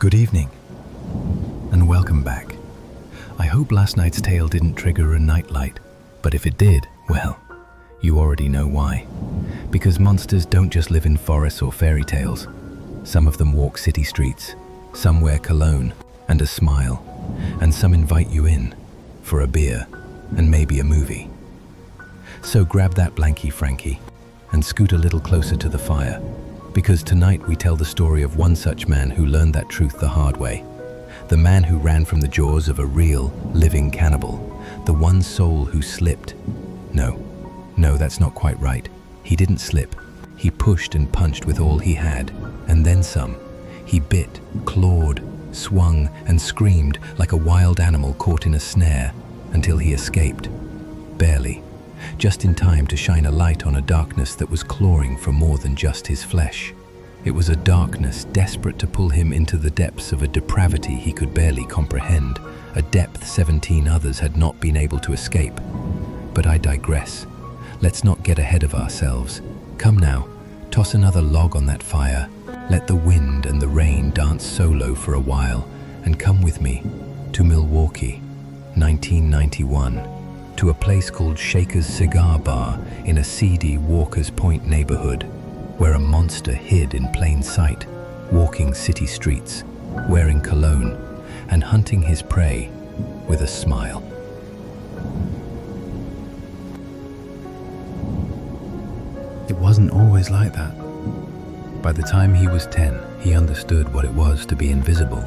Good evening, and welcome back. I hope last night's tale didn't trigger a nightlight, but if it did, well, you already know why. Because monsters don't just live in forests or fairy tales. Some of them walk city streets, some wear cologne and a smile, and some invite you in for a beer and maybe a movie. So grab that blankie Frankie and scoot a little closer to the fire, because tonight we tell the story of one such man who learned that truth the hard way. The man who ran from the jaws of a real, living cannibal. The one soul who slipped. No, that's not quite right. He didn't slip. He pushed and punched with all he had, and then some. He bit, clawed, swung, and screamed like a wild animal caught in a snare until he escaped. Barely. Just in time to shine a light on a darkness that was clawing for more than just his flesh. It was a darkness desperate to pull him into the depths of a depravity he could barely comprehend, a depth 17 others had not been able to escape. But I digress. Let's not get ahead of ourselves. Come now, toss another log on that fire. Let the wind and the rain dance solo for a while, and come with me to Milwaukee, 1991. To a place called Shaker's Cigar Bar in a seedy Walker's Point neighborhood, where a monster hid in plain sight, walking city streets, wearing cologne, and hunting his prey with a smile. It wasn't always like that. By the time he was 10, he understood what it was to be invisible,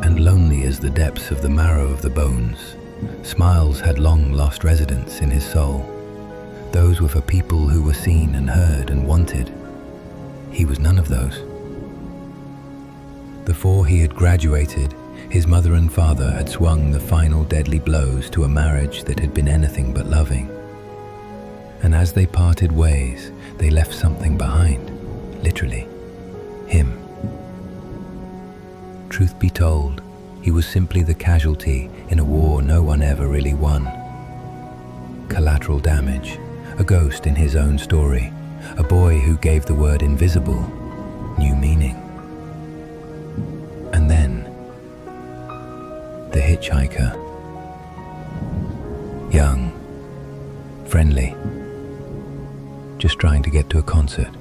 and lonely as the depths of the marrow of the bones. Smiles had long lost residence in his soul. Those were for people who were seen and heard and wanted. He was none of those. Before he had graduated, his mother and father had swung the final deadly blows to a marriage that had been anything but loving. And as they parted ways, they left something behind, literally, him. Truth be told, he was simply the casualty in a war no one ever really won. Collateral damage, a ghost in his own story, a boy who gave the word invisible new meaning. And then, the hitchhiker. Young, friendly, just trying to get to a concert.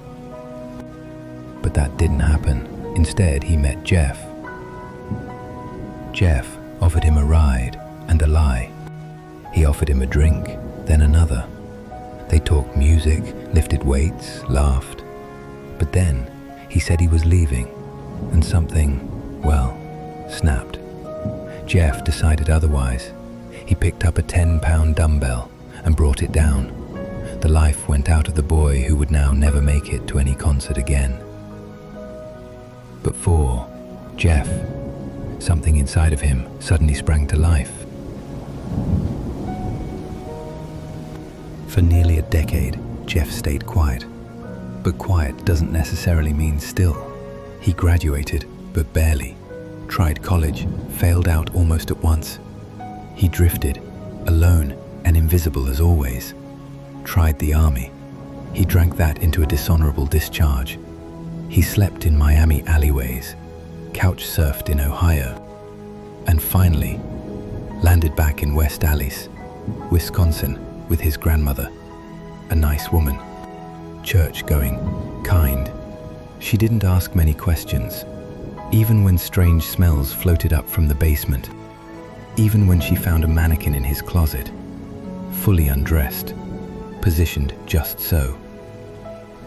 But that didn't happen. Instead, he met Jeff. Jeff offered him a ride and a lie. He offered him a drink, then another. They talked music, lifted weights, laughed. But then he said he was leaving, and something, well, snapped. Jeff decided otherwise. He picked up a 10-pound dumbbell and brought it down. The life went out of the boy who would now never make it to any concert again. But for Jeff, something inside of him suddenly sprang to life. For nearly a decade, Jeff stayed quiet. But quiet doesn't necessarily mean still. He graduated, but barely. Tried college, failed out almost at once. He drifted, alone and invisible as always. Tried the army. He drank that into a dishonorable discharge. He slept in Miami alleyways, couch surfed in Ohio, and finally landed back in West Allis, Wisconsin, with his grandmother, a nice woman, church-going, kind. She didn't ask many questions, even when strange smells floated up from the basement, even when she found a mannequin in his closet, fully undressed, positioned just so,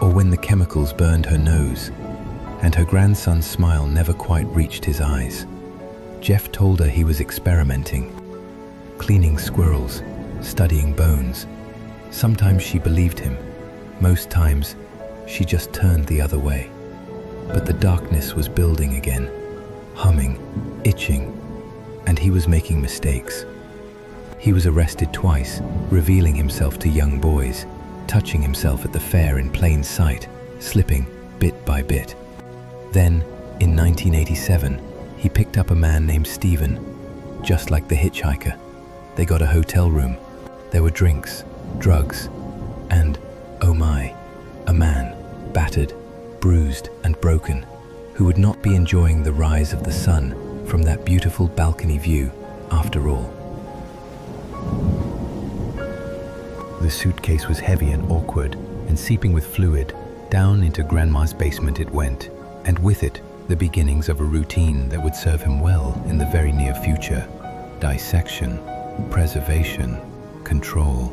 or when the chemicals burned her nose, and her grandson's smile never quite reached his eyes. Jeff told her he was experimenting, cleaning squirrels, studying bones. Sometimes she believed him. Most times, she just turned the other way. But the darkness was building again, humming, itching, and he was making mistakes. He was arrested twice, revealing himself to young boys, touching himself at the fair in plain sight, slipping bit by bit. Then, in 1987, he picked up a man named Stephen, just like the hitchhiker. They got a hotel room. There were drinks, drugs, and, oh my, a man, battered, bruised and broken, who would not be enjoying the rise of the sun from that beautiful balcony view after all. The suitcase was heavy and awkward, and seeping with fluid, down into Grandma's basement it went, and with it, the beginnings of a routine that would serve him well in the very near future. Dissection, preservation, control.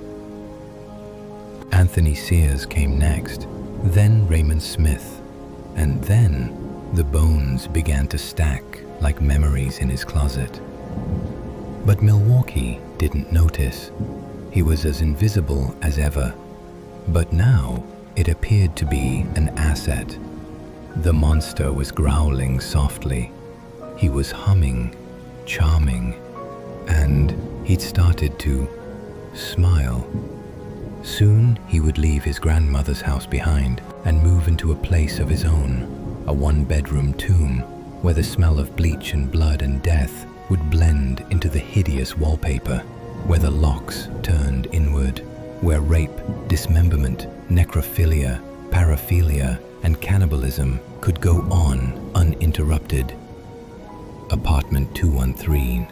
Anthony Sears came next, then Raymond Smith, and then the bones began to stack like memories in his closet. But Milwaukee didn't notice. He was as invisible as ever, but now it appeared to be an asset. The monster was growling softly. He was humming, charming, and he'd started to smile. Soon he would leave his grandmother's house behind and move into a place of his own, a one-bedroom tomb where the smell of bleach and blood and death would blend into the hideous wallpaper, where the locks turned inward, where rape, dismemberment, necrophilia, paraphilia, and cannibalism could go on uninterrupted. Apartment 213.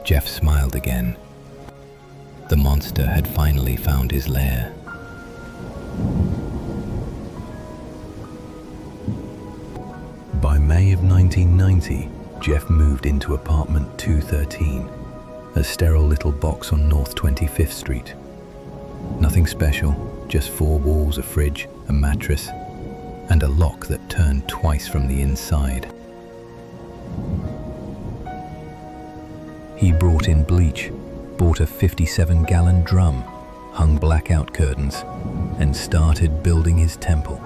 Jeff smiled again. The monster had finally found his lair. By May of 1990, Jeff moved into apartment 213, a sterile little box on North 25th Street. Nothing special, just 4 walls, a fridge, a mattress, and a lock that turned twice from the inside. He brought in bleach, bought a 57-gallon drum, hung blackout curtains, and started building his temple.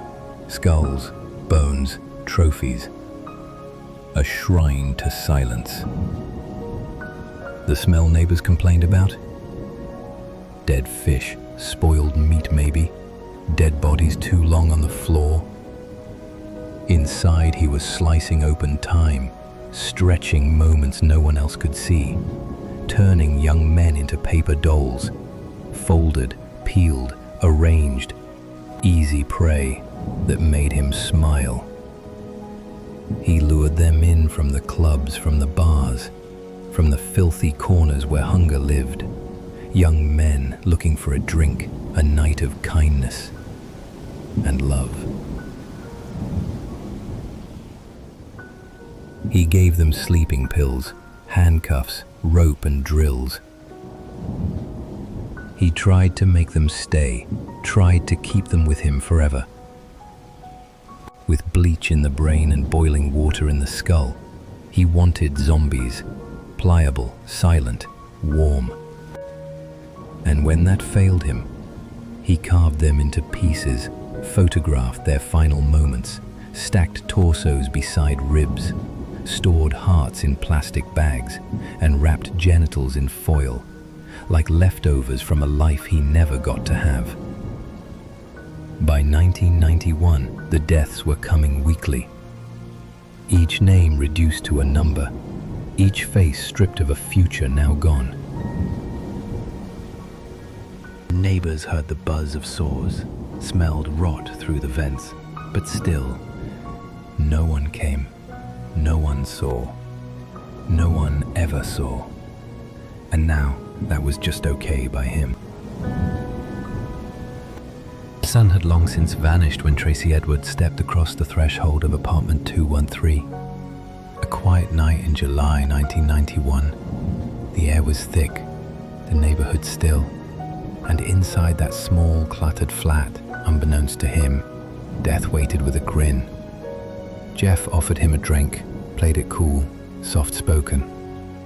Skulls, bones, trophies. A shrine to silence. The smell neighbors complained about? Dead fish, spoiled meat maybe, dead bodies too long on the floor. Inside he was slicing open time, stretching moments no one else could see, turning young men into paper dolls, folded, peeled, arranged, easy prey that made him smile. He lured them in from the clubs, from the bars, from the filthy corners where hunger lived. Young men looking for a drink, a night of kindness and love. He gave them sleeping pills, handcuffs, rope and drills. He tried to make them stay, tried to keep them with him forever. With bleach in the brain and boiling water in the skull, he wanted zombies, pliable, silent, warm. And when that failed him, he carved them into pieces, photographed their final moments, stacked torsos beside ribs, stored hearts in plastic bags, and wrapped genitals in foil, like leftovers from a life he never got to have. By 1991, the deaths were coming weekly. Each name reduced to a number, each face stripped of a future now gone. Neighbors heard the buzz of saws, smelled rot through the vents, but still, no one came, no one saw, no one ever saw. And now, that was just okay by him. The sun had long since vanished when Tracy Edwards stepped across the threshold of apartment 213. A quiet night in July 1991. The air was thick, the neighborhood still, and inside that small, cluttered flat, unbeknownst to him, death waited with a grin. Jeff offered him a drink, played it cool, soft-spoken,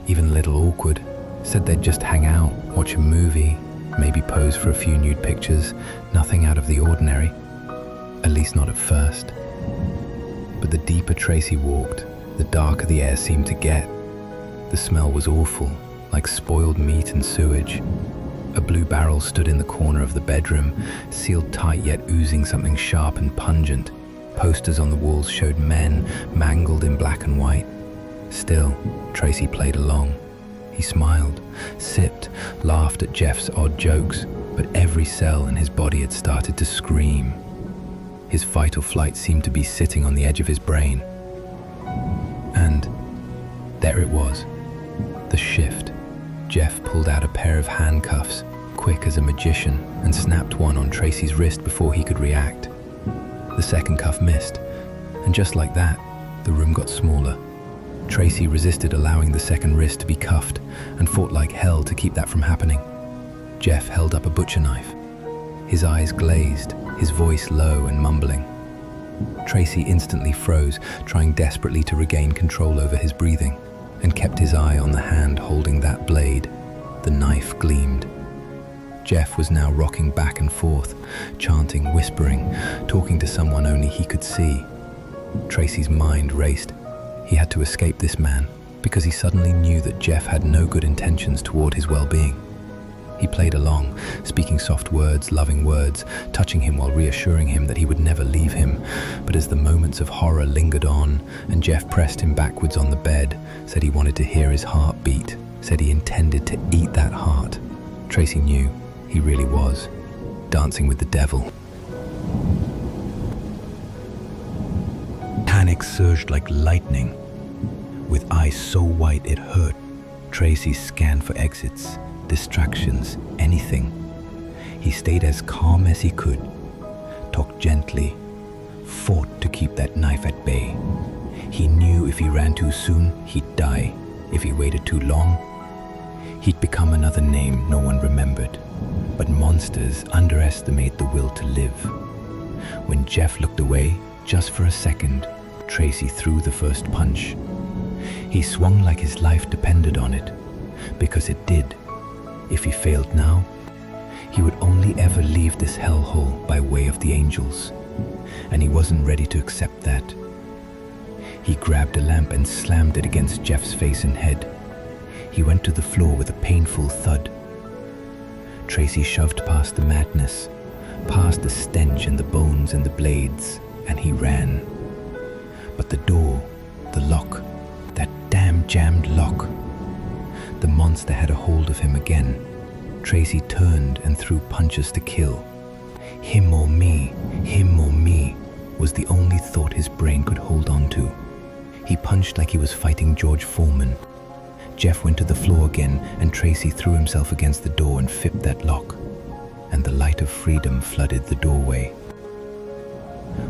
even a little awkward, said they'd just hang out, watch a movie, maybe pose for a few nude pictures, nothing out of the ordinary, at least not at first. But the deeper Tracy walked, the darker the air seemed to get. The smell was awful, like spoiled meat and sewage. A blue barrel stood in the corner of the bedroom, sealed tight yet oozing something sharp and pungent. Posters on the walls showed men, mangled in black and white. Still, Tracy played along. He smiled, sipped, laughed at Jeff's odd jokes, but every cell in his body had started to scream. His fight or flight seemed to be sitting on the edge of his brain. And there it was, the shift. Jeff pulled out a pair of handcuffs, quick as a magician, and snapped one on Tracy's wrist before he could react. The second cuff missed, and just like that, the room got smaller. Tracy resisted allowing the second wrist to be cuffed and fought like hell to keep that from happening. Jeff held up a butcher knife. His eyes glazed, his voice low and mumbling. Tracy instantly froze, trying desperately to regain control over his breathing, and kept his eye on the hand holding that blade. The knife gleamed. Jeff was now rocking back and forth, chanting, whispering, talking to someone only he could see. Tracy's mind raced. He had to escape this man, because he suddenly knew that Jeff had no good intentions toward his well-being. He played along, speaking soft words, loving words, touching him while reassuring him that he would never leave him. But as the moments of horror lingered on, and Jeff pressed him backwards on the bed, said he wanted to hear his heart beat, said he intended to eat that heart, Tracy knew he really was dancing with the devil. Panic surged like lightning. With eyes so white it hurt, Tracy scanned for exits, distractions, anything. He stayed as calm as he could, talked gently, fought to keep that knife at bay. He knew if he ran too soon, he'd die. If he waited too long, he'd become another name no one remembered. But monsters underestimate the will to live. When Jeff looked away, just for a second, Tracy threw the first punch. He swung like his life depended on it, because it did. If he failed now, he would only ever leave this hellhole by way of the angels, and he wasn't ready to accept that. He grabbed a lamp and slammed it against Jeff's face and head. He went to the floor with a painful thud. Tracy shoved past the madness, past the stench and the bones and the blades, and he ran. But the door, the lock, that damn jammed lock. The monster had a hold of him again. Tracy turned and threw punches to kill. Him or me was the only thought his brain could hold on to. He punched like he was fighting George Foreman. Jeff went to the floor again, and Tracy threw himself against the door and fipped that lock, and the light of freedom flooded the doorway.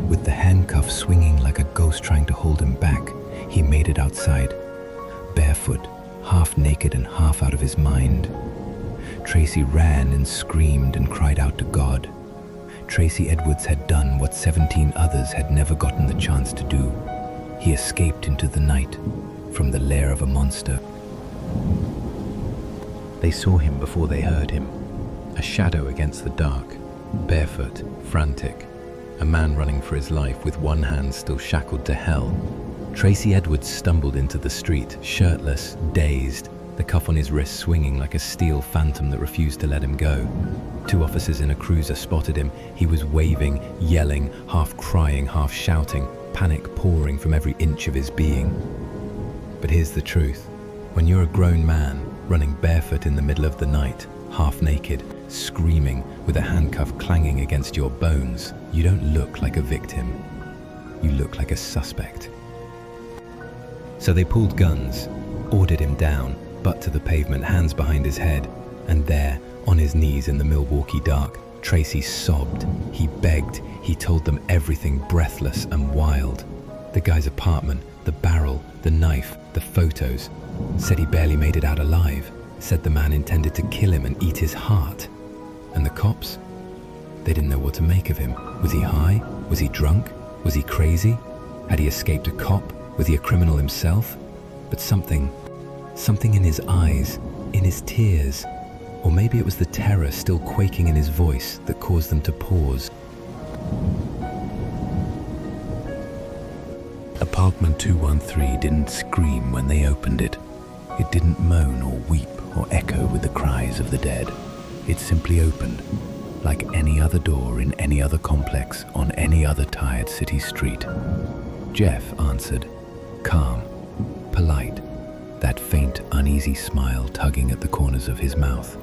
With the handcuff swinging like a ghost trying to hold him back, he made it outside, barefoot, half naked and half out of his mind. Tracy ran and screamed and cried out to God. Tracy Edwards had done what 17 others had never gotten the chance to do. He escaped into the night from the lair of a monster. They saw him before they heard him. A shadow against the dark, barefoot, frantic. A man running for his life with one hand still shackled to hell. Tracy Edwards stumbled into the street, shirtless, dazed, the cuff on his wrist swinging like a steel phantom that refused to let him go. 2 officers in a cruiser spotted him. He was waving, yelling, half crying, half shouting, panic pouring from every inch of his being. But here's the truth. When you're a grown man, running barefoot in the middle of the night, half naked, screaming, with a handcuff clanging against your bones, you don't look like a victim. You look like a suspect. So they pulled guns, ordered him down, butt to the pavement, hands behind his head, and there, on his knees in the Milwaukee dark, Tracy sobbed. He begged. He told them everything, breathless and wild. The guy's apartment, the barrel, the knife, the photos. Said he barely made it out alive. Said the man intended to kill him and eat his heart. And the cops? They didn't know what to make of him. Was he high? Was he drunk? Was he crazy? Had he escaped a cop? Was he a criminal himself? But something in his eyes, in his tears, or maybe it was the terror still quaking in his voice that caused them to pause. Apartment 213 didn't scream when they opened it. It didn't moan or weep or echo with the cries of the dead. It simply opened, like any other door in any other complex on any other tired city street. Jeff answered, calm, polite, that faint, uneasy smile tugging at the corners of his mouth.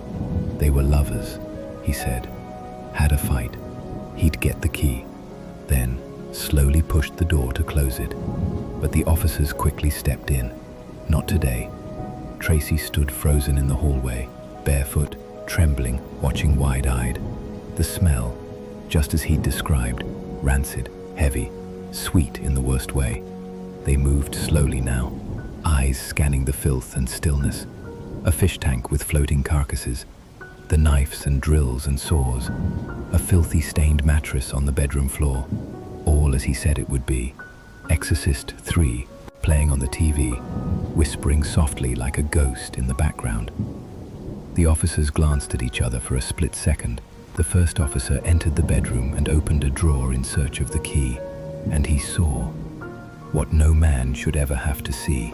They were lovers, he said. Had a fight. He'd get the key. Then slowly pushed the door to close it. but the officers quickly stepped in. Not today. Tracy stood frozen in the hallway, barefoot, trembling, watching wide-eyed. The smell, just as he'd described, rancid, heavy, sweet in the worst way. They moved slowly now, eyes scanning the filth and stillness. A fish tank with floating carcasses, the knives and drills and saws, a filthy stained mattress on the bedroom floor, all as he said it would be. Exorcist 3 playing on the TV, whispering softly like a ghost in the background. The officers glanced at each other for a split second. The first officer entered the bedroom and opened a drawer in search of the key, and he saw what no man should ever have to see.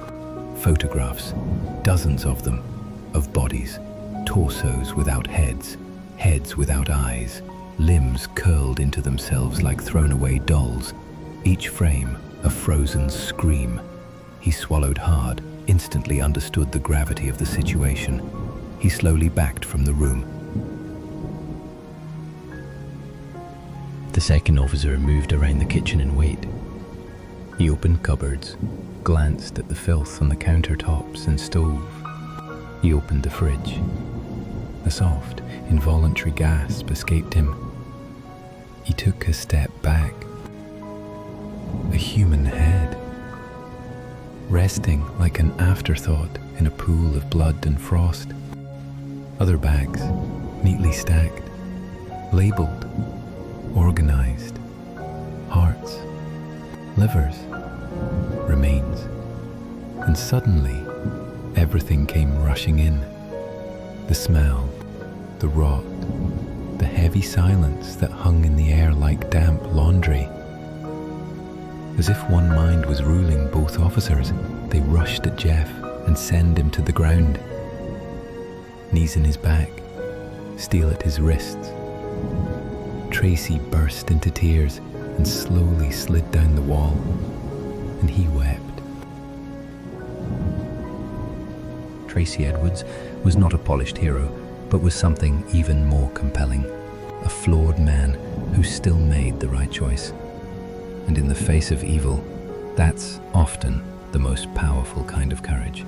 Photographs, dozens of them, of bodies, torsos without heads, heads without eyes, limbs curled into themselves like thrown-away dolls, each frame a frozen scream. He swallowed hard, instantly understood the gravity of the situation. He slowly backed from the room. The second officer moved around the kitchen in wait. He opened cupboards, glanced at the filth on the countertops and stove. He opened the fridge. A soft, involuntary gasp escaped him. He took a step back. A human head, resting like an afterthought in a pool of blood and frost. Other bags, neatly stacked, labeled, organized. Hearts, livers, remains. And suddenly, everything came rushing in. The smell, the rot, the heavy silence that hung in the air like damp laundry. As if one mind was ruling both officers, they rushed at Jeff and sent him to the ground. Knees in his back, steel at his wrists. Tracy burst into tears and slowly slid down the wall, and he wept. Tracy Edwards was not a polished hero, but was something even more compelling. A flawed man who still made the right choice. And in the face of evil, that's often the most powerful kind of courage.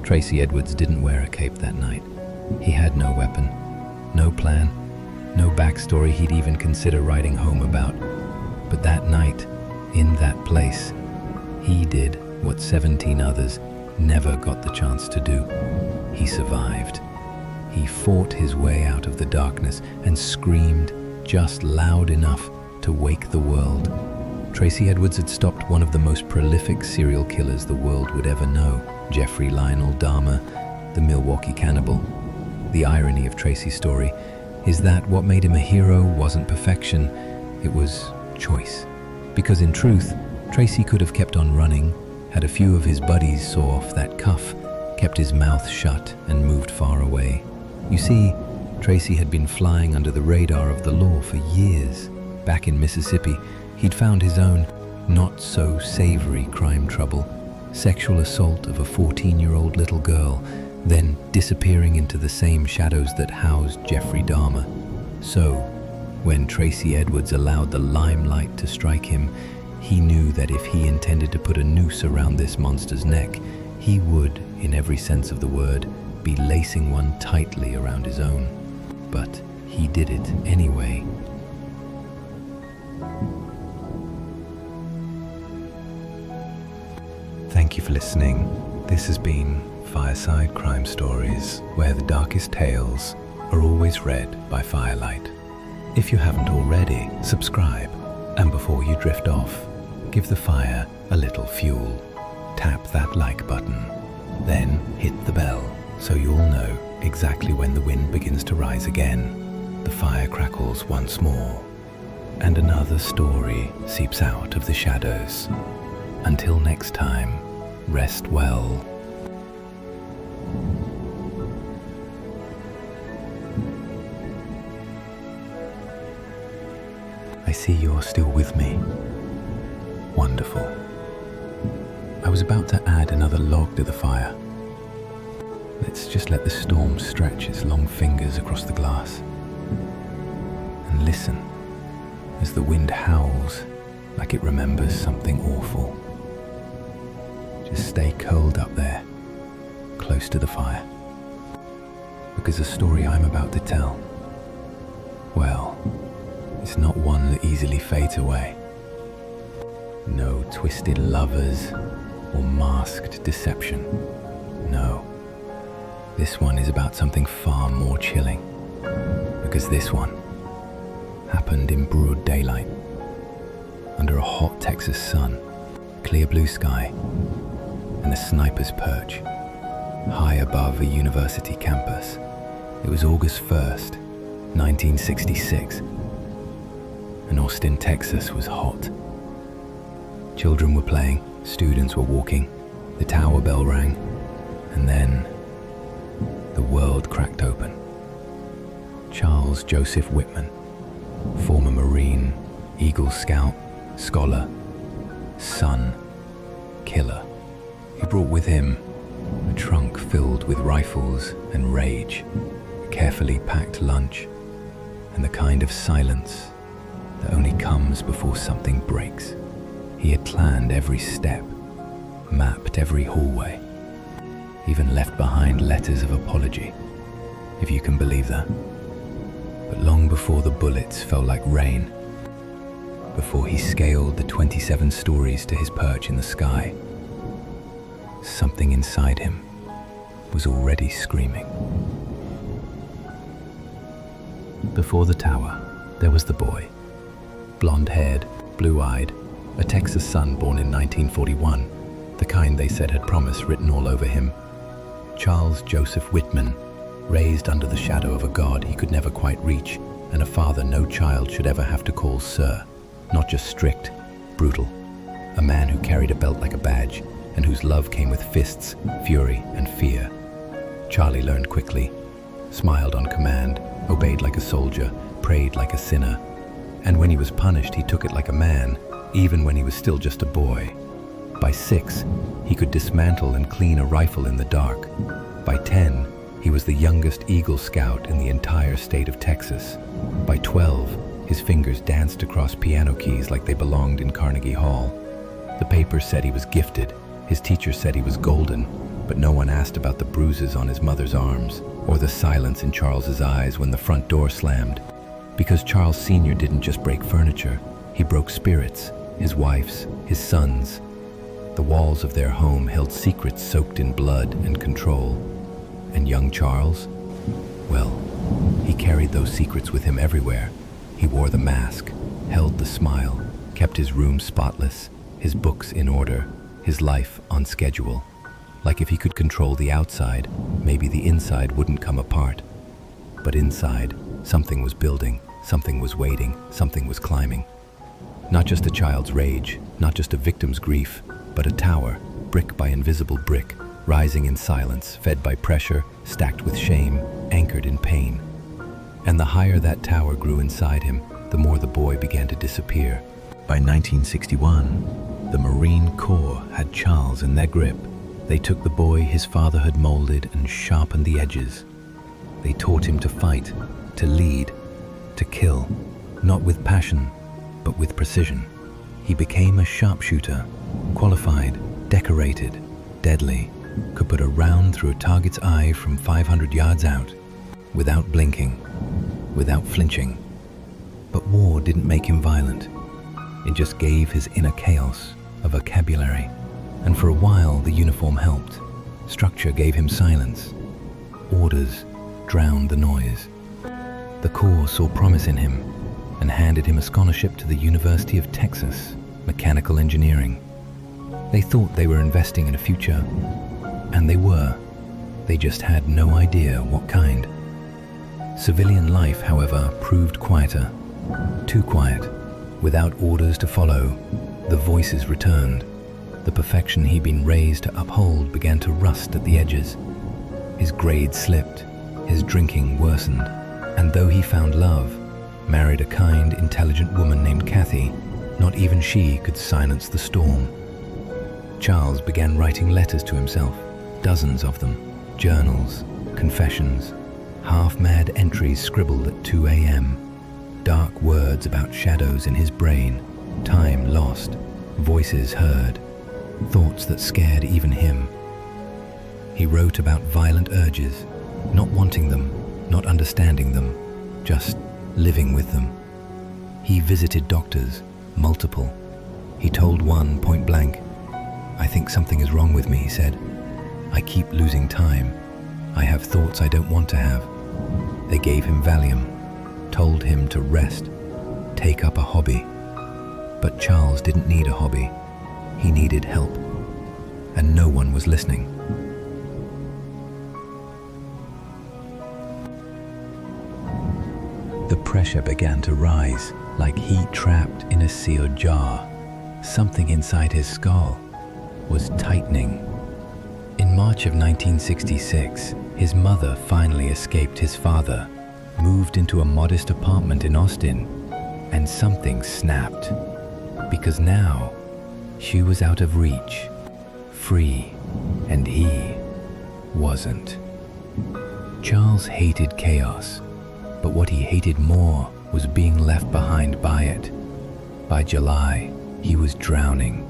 Tracy Edwards didn't wear a cape that night. He had no weapon, no plan, no backstory he'd even consider writing home about. But that night, in that place, he did what 17 others never got the chance to do. He survived. He fought his way out of the darkness and screamed just loud enough to wake the world. Tracy Edwards had stopped one of the most prolific serial killers the world would ever know, Jeffrey Dahmer, the Milwaukee cannibal. The irony of Tracy's story is that what made him a hero wasn't perfection, it was choice. Because in truth, Tracy could have kept on running, had a few of his buddies saw off that cuff, kept his mouth shut and moved far away. You see, Tracy had been flying under the radar of the law for years. Back in Mississippi, he'd found his own not-so-savory crime trouble, sexual assault of a 14-year-old little girl, then disappearing into the same shadows that housed Jeffrey Dahmer. So, when Tracy Edwards allowed the limelight to strike him, he knew that if he intended to put a noose around this monster's neck, he would, in every sense of the word, be lacing one tightly around his own. But he did it anyway. Thank you for listening. This has been Fireside Crime Stories, where the darkest tales are always read by Firelight. If you haven't already, subscribe, and before you drift off, give the fire a little fuel. Tap that like button, then hit the bell so you'll know exactly when the wind begins to rise again, the fire crackles once more, and another story seeps out of the shadows. Until next time, rest well. I see you're still with me. Wonderful. I was about to add another log to the fire. Let's just let the storm stretch its long fingers across the glass. And listen as the wind howls like it remembers something awful. Just stay curled up there, close to the fire. Because the story I'm about to tell, well, it's not one that easily fades away. No twisted lovers or masked deception. No. This one is about something far more chilling. Because this one happened in broad daylight, under a hot Texas sun, clear blue sky, and a sniper's perch, high above a university campus. It was August 1st, 1966, and Austin, Texas was hot. Children were playing, students were walking, the tower bell rang, and then the world cracked open. Charles Joseph Whitman, former Marine, Eagle Scout, scholar, son, killer. He brought with him a trunk filled with rifles and rage, a carefully packed lunch, and the kind of silence that only comes before something breaks. He had planned every step, mapped every hallway, even left behind letters of apology, if you can believe that. But long before the bullets fell like rain, before he scaled the 27 stories to his perch in the sky, something inside him was already screaming. Before the tower, there was the boy, blonde-haired, blue-eyed, a Texas son born in 1941, the kind they said had promise written all over him. Charles Joseph Whitman, raised under the shadow of a god he could never quite reach, and a father no child should ever have to call sir. Not just strict, brutal. A man who carried a belt like a badge, and whose love came with fists, fury, and fear. Charlie learned quickly, smiled on command, obeyed like a soldier, prayed like a sinner. And when he was punished, he took it like a man, even when he was still just a boy. By 6, he could dismantle and clean a rifle in the dark. By 10, he was the youngest Eagle Scout in the entire state of Texas. By 12, his fingers danced across piano keys like they belonged in Carnegie Hall. The papers said he was gifted, his teacher said he was golden, but no one asked about the bruises on his mother's arms, or the silence in Charles's eyes when the front door slammed. Because Charles Sr. didn't just break furniture, he broke spirits, his wife's, his son's. The walls of their home held secrets soaked in blood and control. And young Charles? Well, he carried those secrets with him everywhere. He wore the mask, held the smile, kept his room spotless, his books in order, his life on schedule. Like if he could control the outside, maybe the inside wouldn't come apart. But inside, something was building, something was waiting, something was climbing. Not just a child's rage, not just a victim's grief, but a tower, brick by invisible brick, rising in silence, fed by pressure, stacked with shame, anchored in pain. And the higher that tower grew inside him, the more the boy began to disappear. By 1961, the Marine Corps had Charles in their grip. They took the boy his father had molded and sharpened the edges. They taught him to fight, to lead, to kill, not with passion, but with precision. He became a sharpshooter, qualified, decorated, deadly, could put a round through a target's eye from 500 yards out, without blinking, without flinching. But war didn't make him violent. It just gave his inner chaos a vocabulary. And for a while, the uniform helped. Structure gave him silence. Orders drowned the noise. The Corps saw promise in him and handed him a scholarship to the University of Texas, mechanical engineering. They thought they were investing in a future, and they were. They just had no idea what kind. Civilian life, however, proved quieter. Too quiet. Without orders to follow, the voices returned. The perfection he'd been raised to uphold began to rust at the edges. His grades slipped, his drinking worsened, and though he found love, married a kind, intelligent woman named Kathy, not even she could silence the storm. Charles began writing letters to himself, dozens of them, journals, confessions, half-mad entries scribbled at 2 a.m., dark words about shadows in his brain, time lost, voices heard, thoughts that scared even him. He wrote about violent urges, not wanting them, not understanding them, just living with them. He visited doctors, multiple. He told one point blank, "I think something is wrong with me," he said. "I keep losing time. I have thoughts I don't want to have." They gave him Valium, told him to rest, take up a hobby. But Charles didn't need a hobby. He needed help. And no one was listening. The pressure began to rise, like heat trapped in a sealed jar. Something inside his skull was tightening. In March of 1966, his mother finally escaped his father, moved into a modest apartment in Austin, and something snapped. Because now, she was out of reach, free, and he wasn't. Charles hated chaos, but what he hated more was being left behind by it. By July, he was drowning.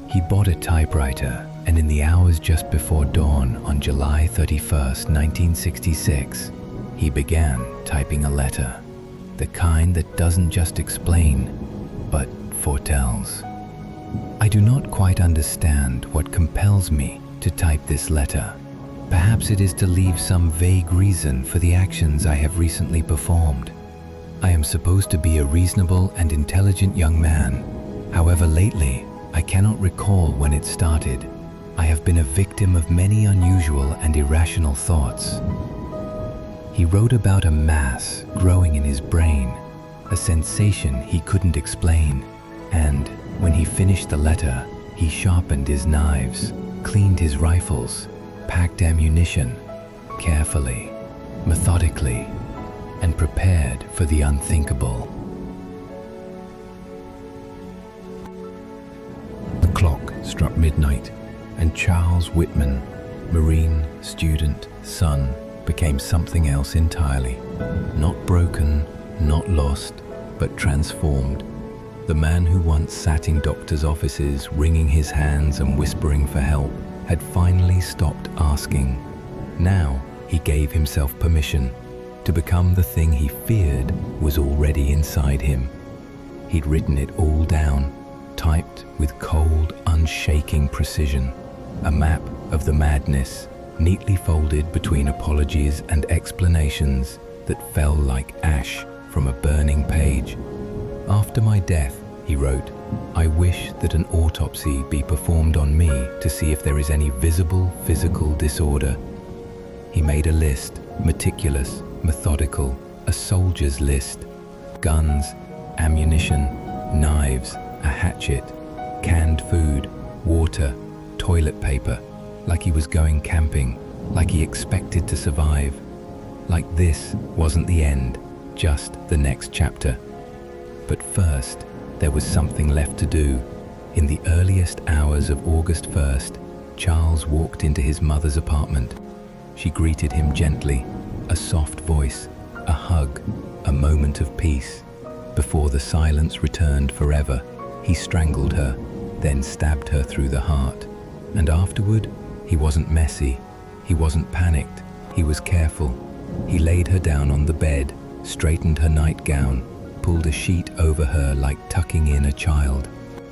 He bought a typewriter, and in the hours just before dawn on July 31st, 1966, he began typing a letter, the kind that doesn't just explain, but foretells. I do not quite understand what compels me to type this letter. Perhaps it is to leave some vague reason for the actions I have recently performed. I am supposed to be a reasonable and intelligent young man. However, lately, I cannot recall when it started. I have been a victim of many unusual and irrational thoughts. He wrote about a mass growing in his brain, a sensation he couldn't explain, and when he finished the letter, he sharpened his knives, cleaned his rifles, packed ammunition, carefully, methodically, and prepared for the unthinkable. The clock struck midnight, and Charles Whitman, Marine student, son, became something else entirely. Not broken, not lost, but transformed. The man who once sat in doctors' offices, wringing his hands and whispering for help, had finally stopped asking. Now he gave himself permission to become the thing he feared was already inside him. He'd written it all down, typed with cold, unshaking precision. A map of the madness, neatly folded between apologies and explanations that fell like ash from a burning page. "After my death," he wrote, "I wish that an autopsy be performed on me to see if there is any visible physical disorder." He made a list, meticulous, methodical, a soldier's list. Guns, ammunition, knives, a hatchet, canned food, water, toilet paper, like he was going camping, like he expected to survive. Like this wasn't the end, just the next chapter. But first, there was something left to do. In the earliest hours of August 1st, Charles walked into his mother's apartment. She greeted him gently, a soft voice, a hug, a moment of peace. Before the silence returned forever, he strangled her, then stabbed her through the heart. And afterward, he wasn't messy, he wasn't panicked, he was careful. He laid her down on the bed, straightened her nightgown, pulled a sheet over her like tucking in a child,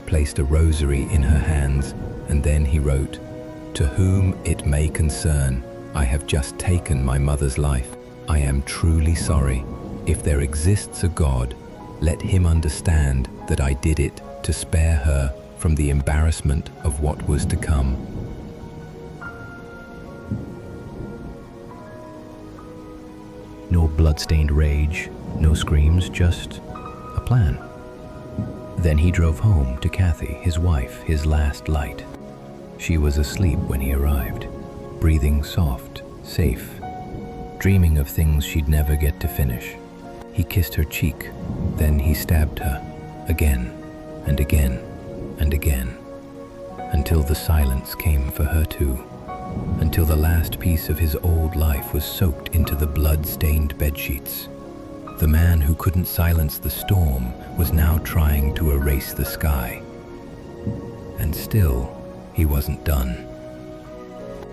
placed a rosary in her hands, and then he wrote, "To whom it may concern, I have just taken my mother's life. I am truly sorry. If there exists a God, let him understand that I did it to spare her from the embarrassment of what was to come." No blood-stained rage, no screams, just a plan. Then he drove home to Kathy, his wife, his last light. She was asleep when he arrived, breathing soft, safe, dreaming of things she'd never get to finish. He kissed her cheek, then he stabbed her, again and again and again, until the silence came for her too, until the last piece of his old life was soaked into the blood-stained bedsheets. The man who couldn't silence the storm was now trying to erase the sky. And still, he wasn't done.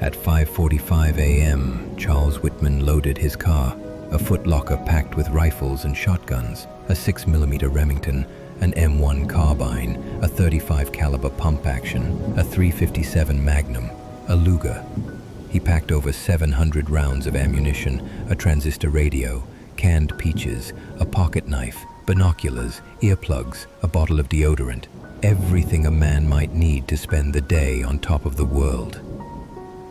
At 5:45 a.m., Charles Whitman loaded his car, a footlocker packed with rifles and shotguns, a 6mm Remington, an M1 carbine, a .35 caliber pump action, a .357 Magnum, a Luger. He packed over 700 rounds of ammunition, a transistor radio, canned peaches, a pocket knife, binoculars, earplugs, a bottle of deodorant, everything a man might need to spend the day on top of the world.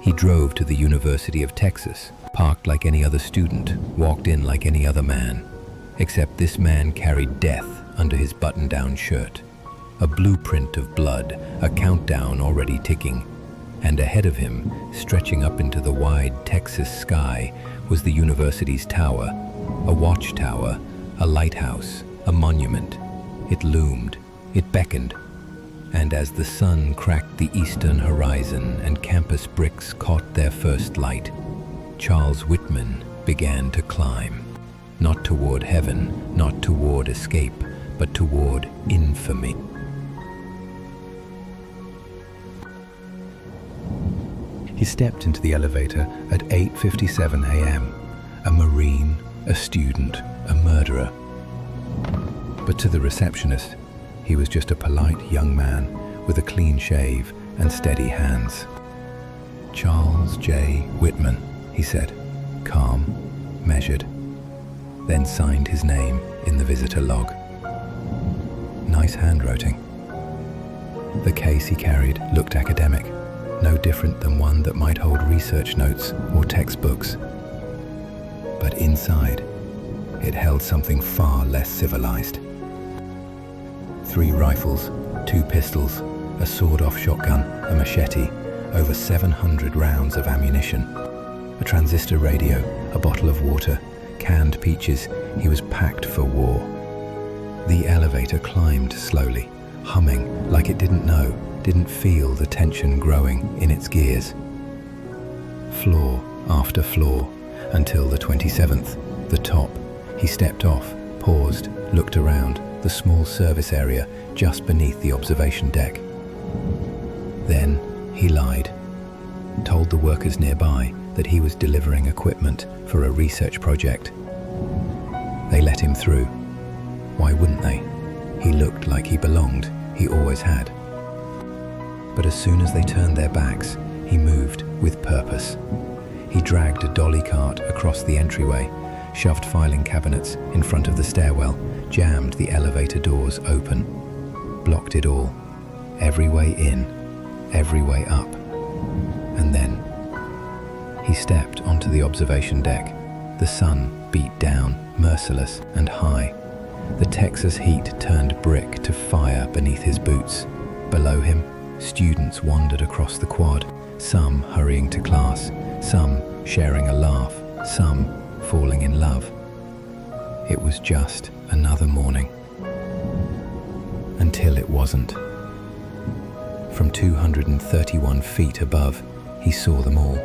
He drove to the University of Texas, parked like any other student, walked in like any other man, except this man carried death under his button-down shirt. A blueprint of blood, a countdown already ticking, and ahead of him, stretching up into the wide Texas sky, was the university's tower, a watchtower, a lighthouse, a monument. It loomed, it beckoned, and as the sun cracked the eastern horizon and campus bricks caught their first light, Charles Whitman began to climb, not toward heaven, not toward escape, but toward infamy. He stepped into the elevator at 8:57 a.m., a Marine, a student, a murderer. But to the receptionist, he was just a polite young man with a clean shave and steady hands. "Charles J. Whitman," he said, calm, measured, then signed his name in the visitor log. Nice handwriting. The case he carried looked academic, no different than one that might hold research notes or textbooks. But inside, it held something far less civilized. 3 rifles, 2 pistols, a sawed-off shotgun, a machete, over 700 rounds of ammunition, a transistor radio, a bottle of water, canned peaches. He was packed for war. The elevator climbed slowly, humming like it didn't know, didn't feel the tension growing in its gears. Floor after floor, until the 27th, the top. He stepped off, paused, looked around, the small service area just beneath the observation deck. Then he lied, told the workers nearby that he was delivering equipment for a research project. They let him through. Why wouldn't they? He looked like he belonged, he always had. But as soon as they turned their backs, he moved with purpose. He dragged a dolly cart across the entryway, shoved filing cabinets in front of the stairwell, jammed the elevator doors open, blocked it all, every way in, every way up. And then he stepped onto the observation deck. The sun beat down, merciless and high. The Texas heat turned brick to fire beneath his boots. Below him, students wandered across the quad, some hurrying to class, some sharing a laugh, some falling in love. It was just another morning. Until it wasn't. From 231 feet above, he saw them all.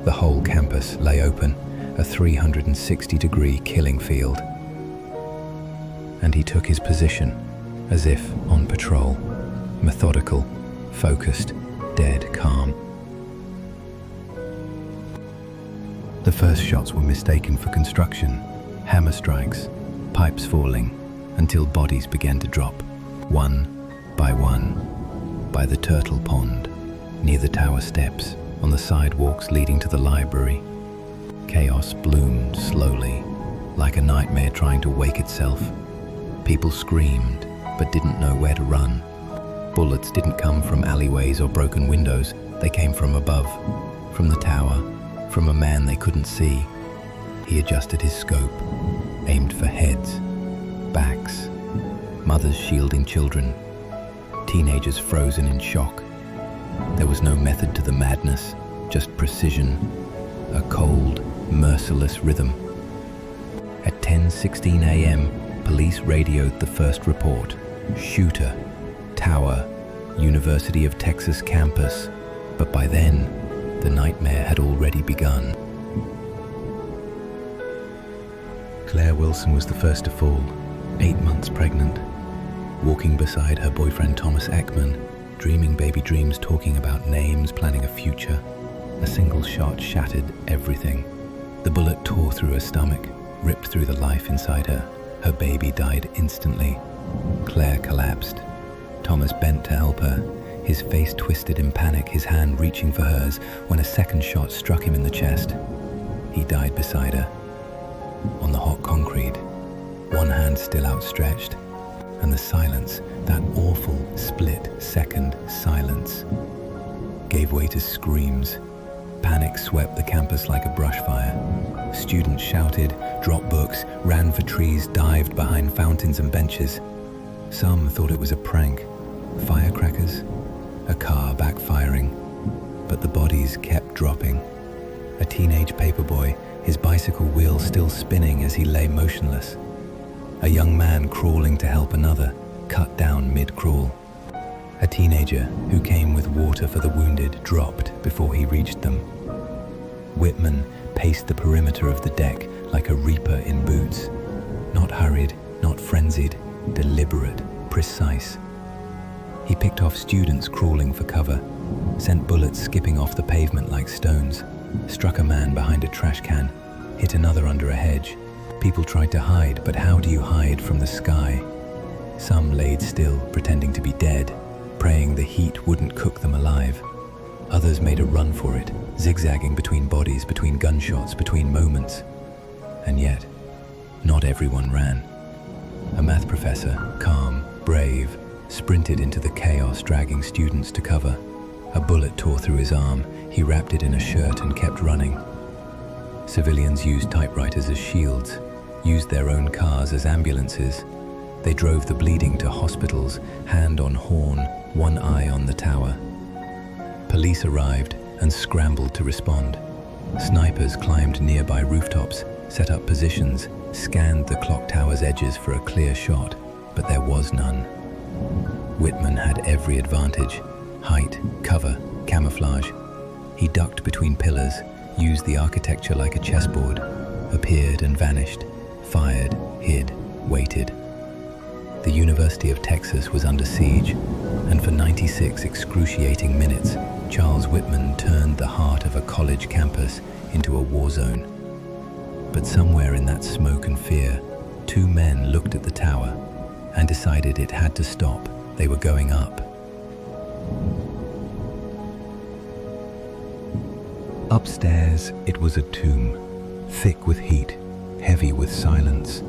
The whole campus lay open, a 360-degree killing field. And he took his position, as if on patrol, methodical, focused, dead calm. The first shots were mistaken for construction, hammer strikes, pipes falling, until bodies began to drop, one, by the turtle pond, near the tower steps, on the sidewalks leading to the library. Chaos bloomed slowly, like a nightmare trying to wake itself. People screamed, but didn't know where to run. Bullets didn't come from alleyways or broken windows. They came from above, from the tower, from a man they couldn't see. He adjusted his scope, aimed for heads, backs, mothers shielding children, teenagers frozen in shock. There was no method to the madness, just precision, a cold, merciless rhythm. At 10:16 a.m., police radioed the first report. Shooter, tower, University of Texas campus. But by then, the nightmare had already begun. Claire Wilson was the first to fall, 8 months pregnant, walking beside her boyfriend Thomas Ekman, dreaming baby dreams, talking about names, planning a future. A single shot shattered everything. The bullet tore through her stomach, ripped through the life inside her. Her baby died instantly. Claire collapsed. Thomas bent to help her, his face twisted in panic, his hand reaching for hers when a second shot struck him in the chest. He died beside her, on the hot concrete, one hand still outstretched, and the silence, that awful split-second silence, gave way to screams. Panic swept the campus like a brush fire. Students shouted, dropped books, ran for trees, dived behind fountains and benches. Some thought it was a prank, firecrackers, a car backfiring, but the bodies kept dropping. A teenage paperboy, his bicycle wheel still spinning as he lay motionless. A young man crawling to help another, cut down mid-crawl. A teenager who came with water for the wounded dropped before he reached them. Whitman paced the perimeter of the deck like a reaper in boots. Not hurried, not frenzied, deliberate, precise. He picked off students crawling for cover, sent bullets skipping off the pavement like stones, struck a man behind a trash can, hit another under a hedge. People tried to hide, but how do you hide from the sky? Some laid still, pretending to be dead, praying the heat wouldn't cook them alive. Others made a run for it, zigzagging between bodies, between gunshots, between moments. And yet, not everyone ran. A math professor, calm, brave, sprinted into the chaos, dragging students to cover. A bullet tore through his arm. He wrapped it in a shirt and kept running. Civilians used typewriters as shields, used their own cars as ambulances. They drove the bleeding to hospitals, hand on horn, one eye on the tower. Police arrived and scrambled to respond. Snipers climbed nearby rooftops, set up positions, scanned the clock tower's edges for a clear shot, but there was none. Whitman had every advantage: height, cover, camouflage. He ducked between pillars, used the architecture like a chessboard, appeared and vanished, fired, hid, waited. The University of Texas was under siege, and for 96 excruciating minutes, Charles Whitman turned the heart of a college campus into a war zone. But somewhere in that smoke and fear, two men looked at the tower and decided it had to stop. They were going up. Upstairs, it was a tomb, thick with heat, heavy with silence.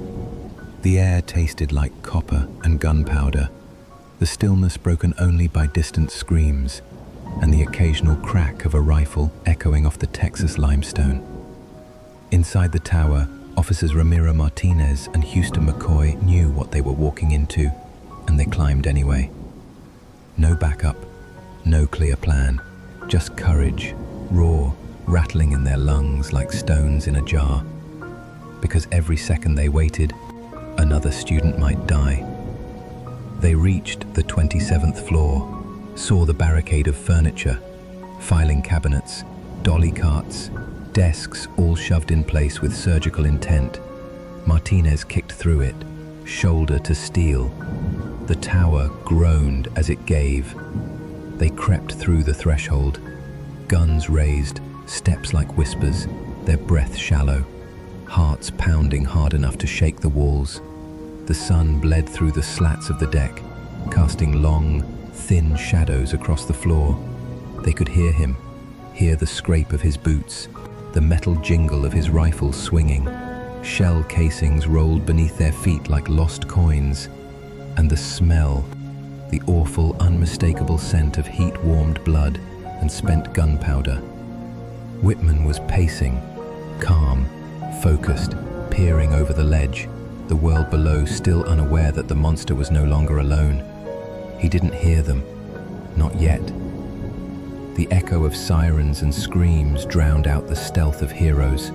The air tasted like copper and gunpowder, the stillness broken only by distant screams and the occasional crack of a rifle echoing off the Texas limestone. Inside the tower, Officers Ramiro Martinez and Houston McCoy knew what they were walking into, and they climbed anyway. No backup, no clear plan, just courage, raw, rattling in their lungs like stones in a jar. Because every second they waited, another student might die. They reached the 27th floor, saw the barricade of furniture, filing cabinets, dolly carts, desks all shoved in place with surgical intent. Martinez kicked through it, shoulder to steel. The tower groaned as it gave. They crept through the threshold, guns raised, steps like whispers, their breath shallow, hearts pounding hard enough to shake the walls. The sun bled through the slats of the deck, casting long, thin shadows across the floor. They could hear him, hear the scrape of his boots, the metal jingle of his rifle swinging. Shell casings rolled beneath their feet like lost coins. And the smell, the awful, unmistakable scent of heat-warmed blood and spent gunpowder. Whitman was pacing, calm, focused, peering over the ledge, the world below still unaware that the monster was no longer alone. He didn't hear them, not yet. The echo of sirens and screams drowned out the stealth of heroes.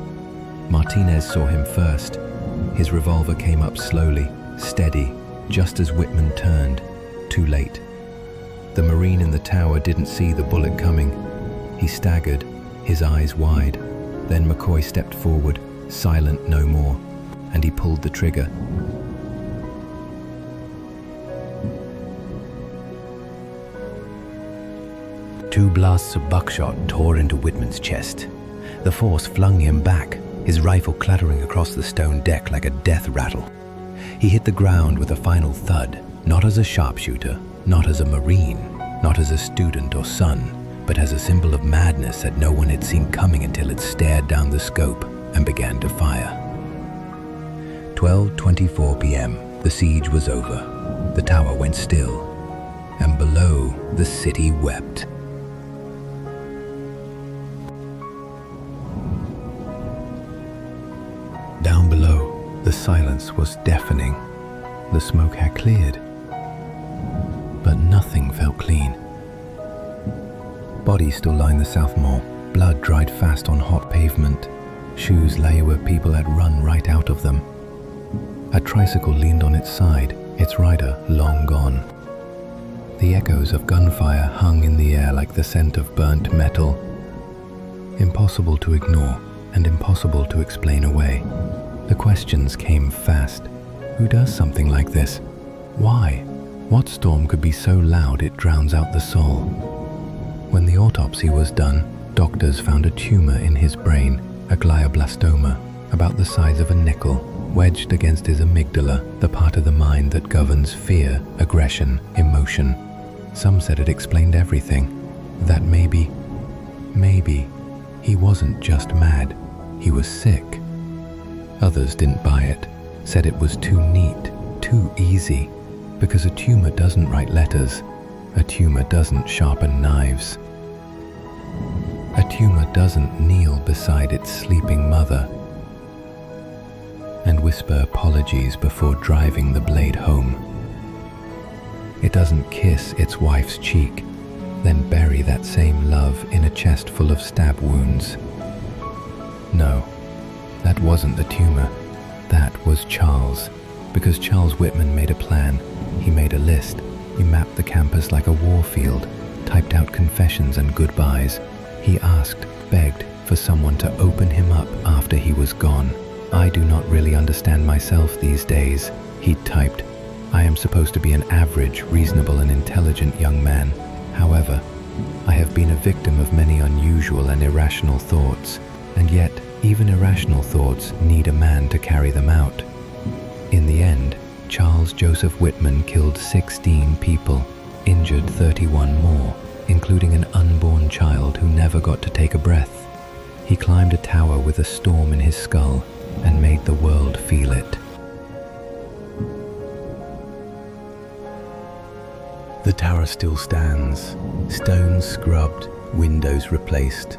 Martinez saw him first. His revolver came up slowly, steady, just as Whitman turned, too late. The Marine in the tower didn't see the bullet coming. He staggered, his eyes wide. Then McCoy stepped forward, silent no more, and he pulled the trigger. 2 blasts of buckshot tore into Whitman's chest. The force flung him back, his rifle clattering across the stone deck like a death rattle. He hit the ground with a final thud, not as a sharpshooter, not as a Marine, not as a student or son, but as a symbol of madness that no one had seen coming until it stared down the scope and began to fire. 12:24 p.m. The siege was over. The tower went still, and below, the city wept. Down below, the silence was deafening. The smoke had cleared, but nothing felt clean. Bodies still lined the South Mall. Blood dried fast on hot pavement. Shoes lay where people had run right out of them. A tricycle leaned on its side, its rider long gone. The echoes of gunfire hung in the air like the scent of burnt metal. Impossible to ignore and impossible to explain away. The questions came fast. Who does something like this? Why? What storm could be so loud it drowns out the soul? When the autopsy was done, doctors found a tumor in his brain, a glioblastoma, about the size of a nickel, wedged against his amygdala, the part of the mind that governs fear, aggression, emotion. Some said it explained everything. That maybe, he wasn't just mad, he was sick. Others didn't buy it, said it was too neat, too easy, because a tumor doesn't write letters, a tumor doesn't sharpen knives. A tumor doesn't kneel beside its sleeping mother and whisper apologies before driving the blade home. It doesn't kiss its wife's cheek, then bury that same love in a chest full of stab wounds. No, that wasn't the tumor. That was Charles, because Charles Whitman made a plan. He made a list. He mapped the campus like a war field, typed out confessions and goodbyes. He asked, begged for someone to open him up after he was gone. I do not really understand myself these days, he typed. I am supposed to be an average, reasonable and intelligent young man. However, I have been a victim of many unusual and irrational thoughts, and yet even irrational thoughts need a man to carry them out. In the end, Charles Joseph Whitman killed 16 people, injured 31 more, including an unborn child who never got to take a breath. He climbed a tower with a storm in his skull and made the world feel it. The tower still stands, stones scrubbed, windows replaced,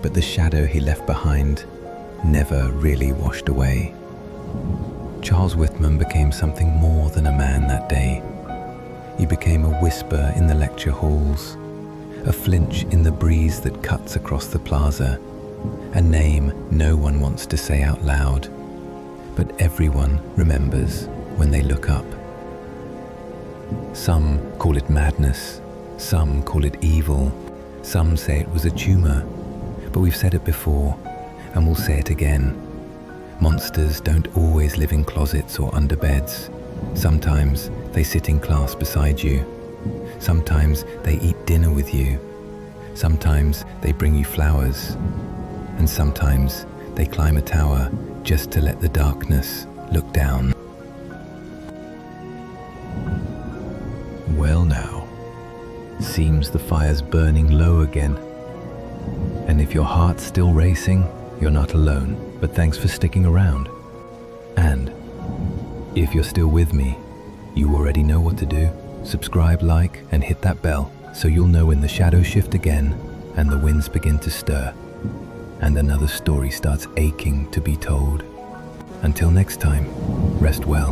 but the shadow he left behind never really washed away. Charles Whitman became something more than a man that day. He became a whisper in the lecture halls, a flinch in the breeze that cuts across the plaza, a name no one wants to say out loud, but everyone remembers when they look up. Some call it madness, some call it evil, some say it was a tumor, but we've said it before, and we'll say it again. Monsters don't always live in closets or under beds. Sometimes they sit in class beside you. Sometimes they eat dinner with you. Sometimes they bring you flowers. And sometimes they climb a tower just to let the darkness look down. Well now, seems the fire's burning low again. And if your heart's still racing, you're not alone, but thanks for sticking around. And if you're still with me, you already know what to do. Subscribe, like, and hit that bell so you'll know when the shadows shift again and the winds begin to stir and another story starts aching to be told. Until next time, rest well.